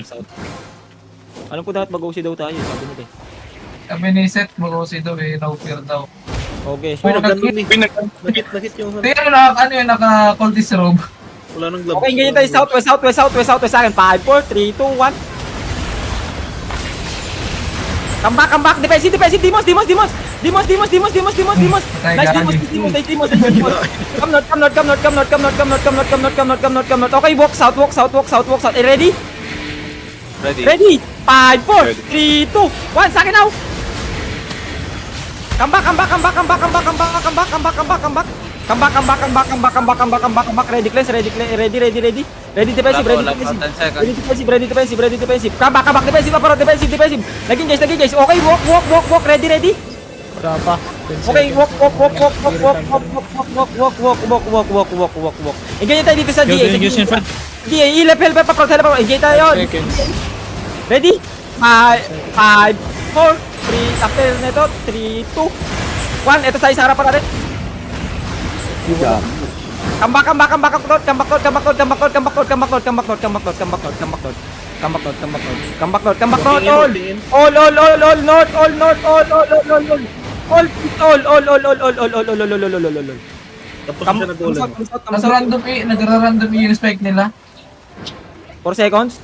south. Alam ko dapat mag-OC daw tayo, sabi nila eh. Kami ni Seth, mag-OC daw eh, no fear daw. Okay. Uy, nag-gun eh. Nakit yung Hindi, ano yun, naka-cultist robe. Wala nang gloves. Okay, ganyan tayo, southwest sa akin. 5, 4, 3, 2, 1. Come back, defensive, Demons. Nice, Demons. Come north. Okay, walk south. Ready? Ready? 5, 4, 3, 2, 1, sa akin now! Come back. Ready, cleanse. Ready, defensive. Ready, defensive. Come back, defensive. Laging guys. Okay, walk. Ready. Wala pa. Okay, walk. Engage tayo dito sa Yo, DA. use in front. DA, help. Engage tayo. Seconds. Ready? 5, 4, 3, after nito, 3, 2, 1. Ito tayo sa harapan natin. Come back, all. Tapos siya nag-ulan. Nagra-random yung spike nila. 4 seconds.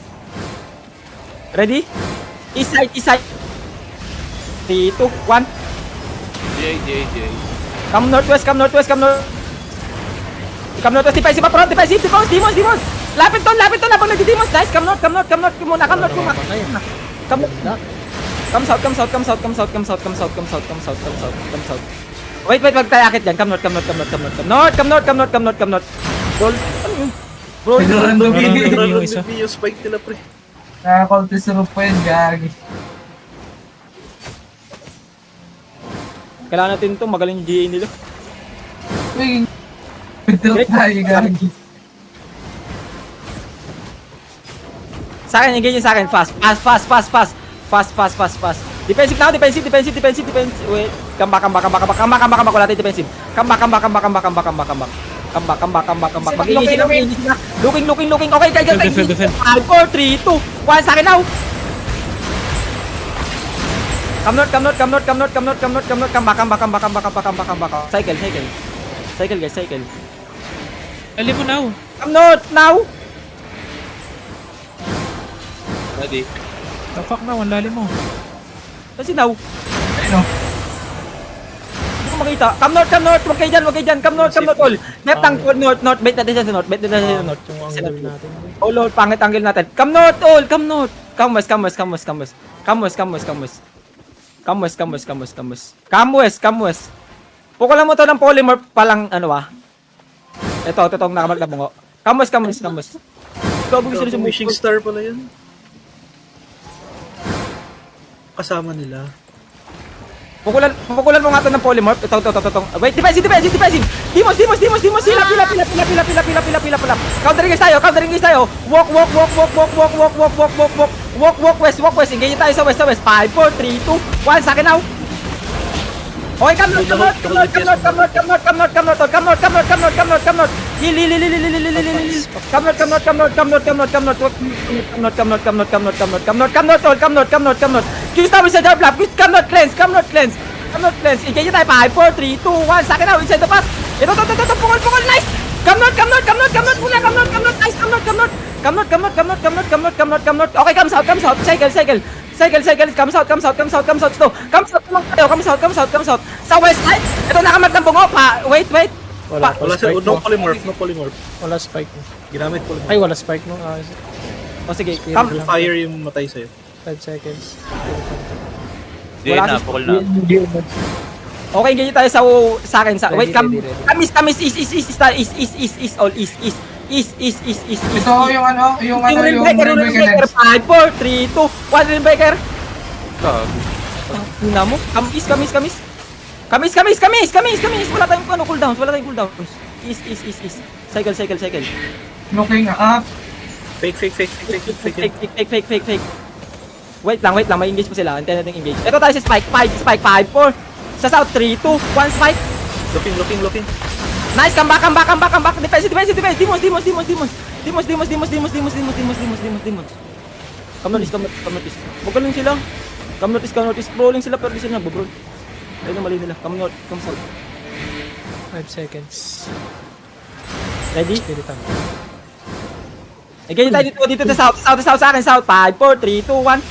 Ready? East side. 3, 2, 1. Come northwest. Defensive up front. Demons. Lapit ton. Labang nagdi-demons. Nice. Come north muna. Come south. Wait, wag tayo akit dyan. Come north. Roll. Ano yun? Bro, Nagra-random Nagra-random yung isa. Yung spike nila, pre. naka-cultist robe pa yun, gagi. kailangan natin ito. Magaling yung GA nila. Uy, nag-drop tayo, gagi. Sa akin, engage sa akin. Fast. Defensive now. Defensive. Wait. Come back. Wala tayo defensive. Come back. Mag-engage na. Looking. Okay, guys. Defend. 5, 4, 3, 2, 1. Sa akin now. Come north. Come back. Cycle, guys. Ali mo now. Come north now. Ready. The fuck na, ang lalim mo. Kasi now. Ayun o. Hindi ko makita. Come north. Huwag kayo dyan. Come north all. Left angle, north. Bet natin sa north. Yung angle natin. Oh Lord, pangit angle natin. Come north all. Come north. Come west. Pukulan mo to ng polymorph palang ano ah. Ito nakabalik na bungo. Come west. Gago sila sa Wishing star pala yun. Kasama nila. Pukulan mo nga to ng polymorph. Ito. Wait, defensive. Demons. Pila. Countering guys tayo. Walk west. Engage tayo sa west. 5, 4, 3, 2, 1. Sa akin now. Okay, come north. Heal. Come north. Choose now inside the block. Come north cleanse. Engage tayo. 5, 4, 3, 2, 1. Sa akin now. Inside the pass. Ito. Pukol. Nice. Come north. Nice. Come north. Okay, come south. Cycle. Come south. Slow. Come south. Sa west side. Ito nakamat ng bungo. Wait. Wala Wala spike no mo. polymorph. Wala spike mo. Ginamit polymorph. Ay, wala spike mo. O sige. Come. Fire yung matay sa'yo. 5 seconds. Wala Pukol na. Okay, ganyan tayo sa akin. Wait, Ready. kamis. East. All east. Ito yung Rainbreaker. lens. 5, 4, 3, 2, 1. Rainbreaker. Tina mo. Kamis. Wala tayong cooldowns. East. Cycle. Looking up. Fake. Fake. Wait lang. May engage pa sila. Antayin natin engage. Ito tayo sa spike. 5, 4. Sa south, 3, 2, 1. Spike. Looking. Nice. Come back. Defensive. Demons. Come northeast, come northeast, come northeast. Magaling sila. Come northeast. Brawling sila pero di sila nagbo-brawl. Ayun ang mali nila. Come north, come south. 5 seconds. Ready? Spiritan. Ganyan tayo dito sa south sa akin, south. 5, 4, 3, 2, 1.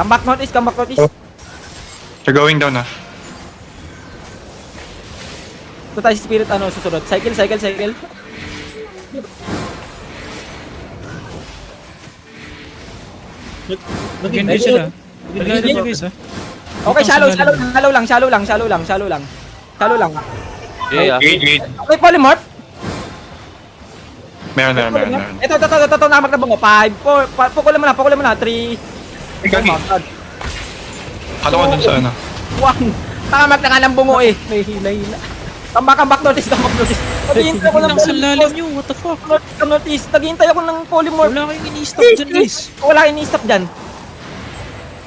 Come back northeast. They're going down na. Ito tayo si Spirit, susunod. Cycle. Nag-engage sila. Nag-engage guys ha. Okay, shallow lang. Yeah. Okay, polymorph. Meron. Ito, namak na bungo. 5, 4, pukulan mo na. 3, Gagi. Kala ko dun sa ano. 1. Tamak na ka ng bungo eh. May hila-hila. Come back notice. Naghihintay ako ng Lang sa lalim nyo, what the fuck? Come notice. Naghihintay ako ng polymorph. Wala kayong ini-stop dyan guys. Wala kayong ini-stop dyan.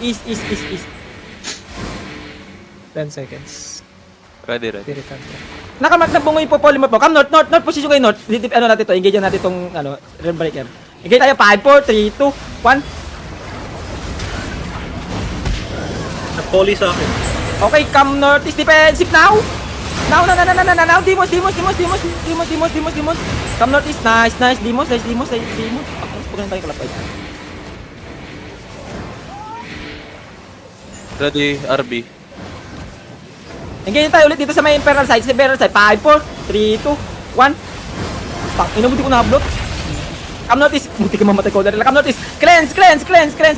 East. 10 seconds. Ready. Spiritan. Nakamark na bungo yung polymorph mo. Come north, position kayo north. Ano natin to, engage natin itong, Realm Breaker. Engage tayo, 5, 4, 3, 2, 1. Nag-poly sa akin. Okay, come northeast, defensive now. Now. Demons. Come northeast, nice. Demons. Pagkakas tayo kalapay. Ready, RB. Engage tayo ulit dito sa may Imperial side. 5, 4, 3, 2, 1. Pak, inabuti ko na upload. Come notice. Buti ka mamatay ko. Come notice. Cleanse.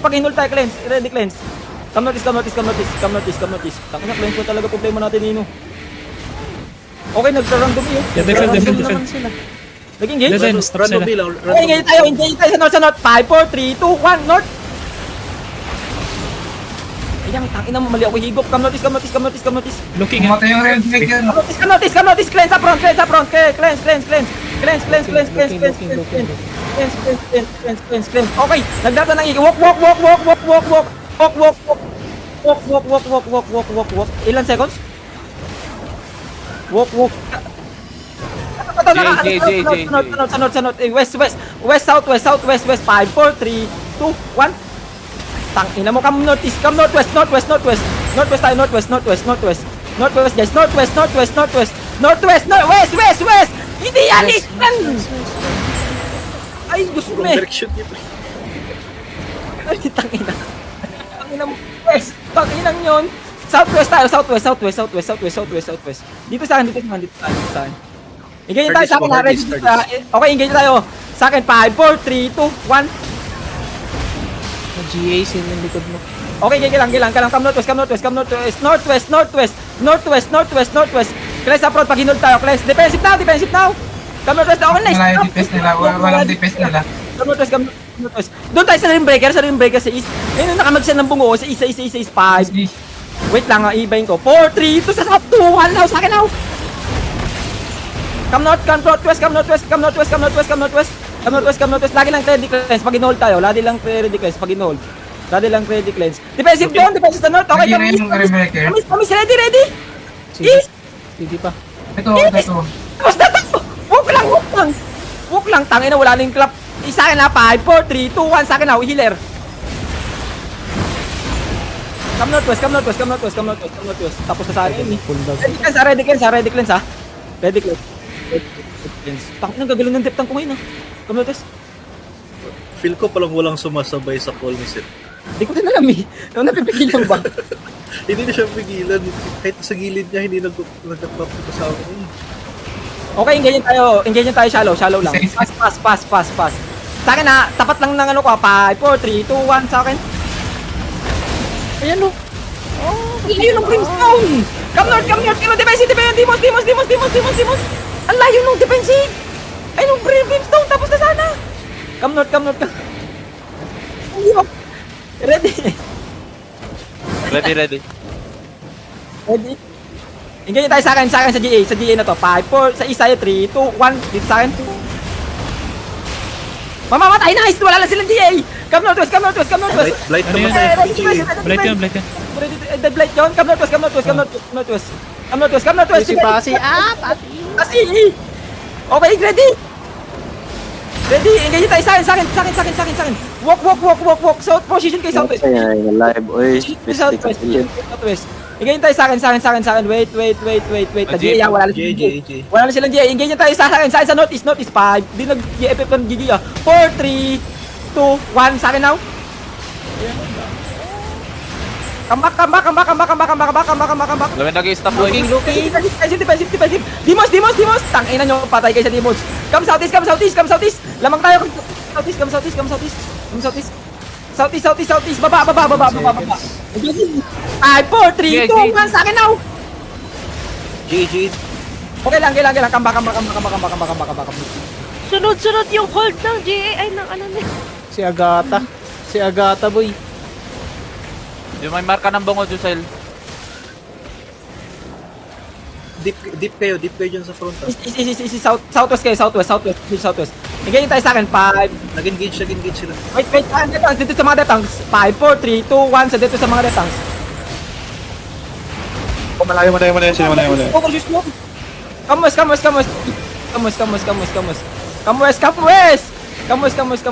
Pag hinul tayo, cleanse. Ready, cleanse. Come notice. Takina, cleanse ko talaga problema natin, Nino. Okay, nagka-random yun. Yeah, defend. Nag-engage? Defend, stop Random sila. bilang. Okay, engage tayo sa north. 5, 4, 3, 2, 1, north. Ayan, tangina mo, mali ako higop. Come notice. Looking ha. Pumatay yung Realm Breaker. Come notice. Cleanse sa front. Cleanse. Okay, nagdata ng walk. Walk. Ilan seconds? Walk. Sa north. West, southwest. 5, 4, 3, 2, 1. Tangina mo, come northeast, northwest tayo, northwest, guys, northwest, west, hindi yan, eastern! Ay, gusto mo eh, Direction dito. ay, tangina mo, west, tanginang yun, southwest tayo, southwest, dito sa akin, engage tayo sa akin, okay, engage tayo, sa akin, 5, 4, 3, 2, 1, GA sin yung likod mo. okay, gilang. Come northwest. Cleanse up front, pag hinul tayo. Cleanse. Defensive now. Come northwest. Okay, nice. Wala yung defense nila. Walang defense nila. Come northwest. Doon tayo sa rim breaker sa east. Ayun, nakamagsan ng bungo. Sa east. 5. Wait lang, ibayin ko. 4, 3, 2, sa south. 2, 1 now. Sa akin now. Come northwest. Lagi lang ready cleanse. Pag in-hold tayo. Lagi lang ready cleanse. Defensive doon. Defensive sa north. Okay, Lagi na yung Realm Breaker. Kami ready. Sige. East. Hindi pa. Ito. Tapos na to! Walk lang! Tangina, wala na yung clap. Isa akin na, 5, 4, 3, 2, 1. Sa akin na, healer. Come northwest. Tapos na sa akin. Ready cleanse. Tangina, gagaling ng depth ko ngayon. Come northwest. Feel ko palang walang sumasabay sa call ni Seth. Hindi ko din alam eh. Napipigilan ba? Hindi na siya pigilan. Kahit sa gilid niya, hindi nag-clap ko sa akin. Okay, engage tayo shallow lang. Pass. Sa akin na, tapat lang ng 5, 4, 3, 2, 1 sa akin. Ayan o. Ayun ang brimstone! Come north! Defensive! Demons! Ang layo nung defensive! Ayun ang brimstone! Tapos na sana! Come north! Ready? Engage tayo sa akin sa GA na to. 5, 4, sa isa 3, 2, 1, dito sa akin. Mamamatay, nice! Wala lang silang GA! Come northwest! Blight Ano naman yan? tayo. Blight yan. Dead blight yun! Come northwest! Pasi. Kasi! Okay, ready! Ready? Engage tayo sa akin. Walk. South, position kayo southwest. Ay, live. Uy, Southwest. Engage tayo sa akin. Wait. Nag-GA, wala na silang GA. JJ. Wala na silang GA. Engage tayo sa akin. Sa northeast. 5. Di nag-GFF ng GG. 4, 3, 2, 1. Sa akin now. Come back. Gawin nag-stop boy. Defensive. Dimos. Tangina nyo, patay kayo sa Dimos. Come southeast. Lamang tayo. Southeast. Baba. 5, 4, 3, 2, 1. Sa akin now. JJ. Okay lang. Come back. Sunod-sunod yung hold ng GA. Ay, ng ano na. Si Agata, boy. Yung may marka ng bango, Jusel. Deep kayo dyan sa front. Easy. Southwest kayo. Southwest. Engage tayo sa akin. 5. Nag-engage sila. Wait. Dito sa mga detangs. 5, 4, 3, 2, 1. Sa dito sa mga detangs. Malayo sila. Focus yung smoke. Come west. Ang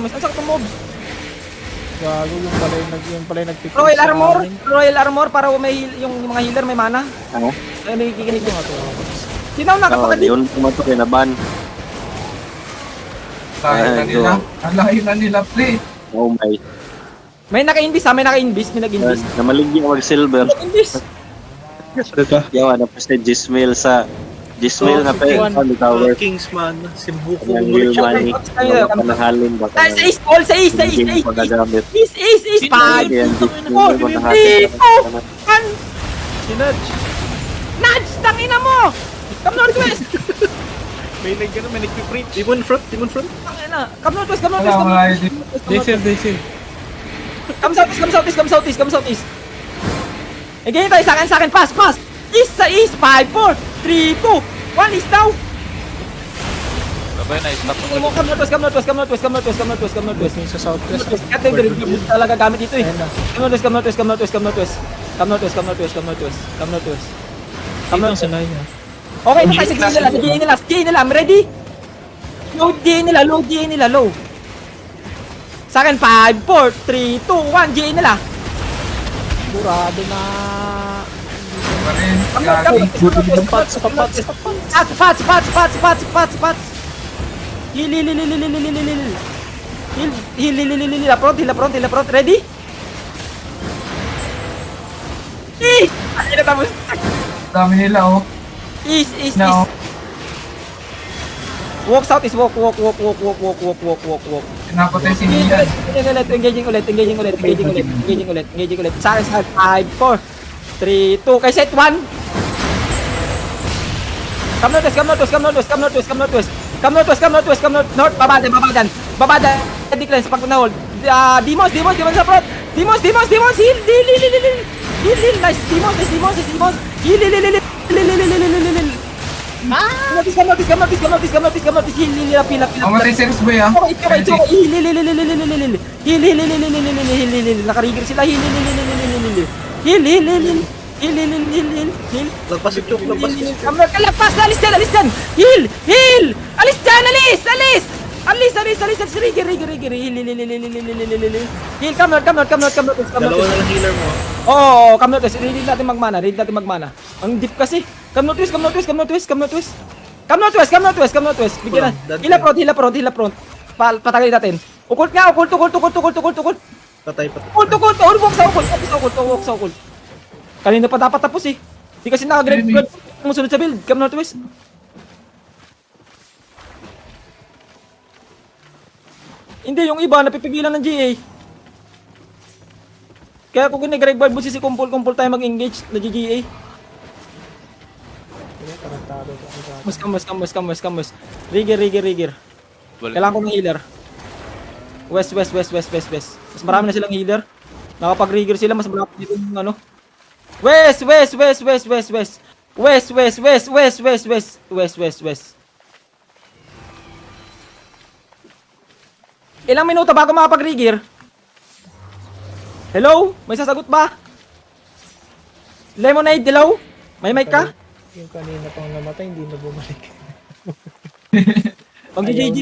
sakit ng mobs. Gago yung pala yung nagpick. Royal armor para may yung mga healer may mana. Ano? Ay, nakikinig ko nga to. Sinaw na Oh, kapag yun pumatok na ban. Layo na nila, pre. Oh my. may naka-invis. May nag-invis. Namaligya mag silver. Nag-invis. Yawa na pa sa Gismail sa Gismail na pa yung tower. Kingsman. Simbuko. Ang real money. Panahalin ba ka? Sa east. All sa east. Hindi pagagamit. East. 5, Yan, Gismail mo 3, nahalin. 2, 1. Nudge! Tangina mo! Come northwest! May nagpiprint. Demon front. Tangina. Come northwest. Wala. They feel. Come southeast. Ganyan tayo sa akin. Pass. East sa east. 5, 4, 3, 2, 1. East now. Gawin na, stop. Come northwest. Yung sa southwest. Ito yung talaga gamit dito eh. Ayan na. Come northwest. Dito ang sanay niya. Okay na tayo sa GA nila. I'm ready? Low GA nila. Sa akin, 5, 4, 3, 2, 1. GA nila. Burado na. Pa rin. Pats. Heal. Approach. Ready? Ay, natapos. Dami nila, oh. East. No. Walk southeast. Walk. Pinapatay si Nian. Engaging ulit. Sa akin, 5, 4, 3, 2. Kay set 1. Come northwest. North. Babada. Decline sa pag na-hold. Demons sa front. Demons. Heal. Nice. Demons. Heal. Come notice. Heal. Pila. Mamatay si Resboy, ah. Okay. Heal. Nakarigger sila. Heal. Lagpas yung choke. Kalagpas na, alis dyan! Heal! Alis dyan! Alis! Rigger! Heal! Come north! Dalawa na lang healer mo. Oo, come north! Ready natin magmana. Ang deep kasi. Come northwest! Bigyan na. Hila front. Patagalin natin. Occult nga! Occult! Patay. Occult! Walk sa occult. Kanina pa dapat tapos eh. Di kasi naka-grade musunod sa build. Come northwest. Hindi, yung iba napipigilan ng GA. Kaya kung gine-grade board mo si kumpul tayo mag-engage na GGA. Mas. Rigger. Kailangan ko ng healer. West. Mas marami na silang healer. Nakapag-rigger sila, mas marami dito yung ano. West. Ilang minuto bago makapag-rigger? Hello? May sasagot ba? Lemonade, hello? May mic ka? Yung kanina pang namatay, hindi na bumalik. Pag-JJ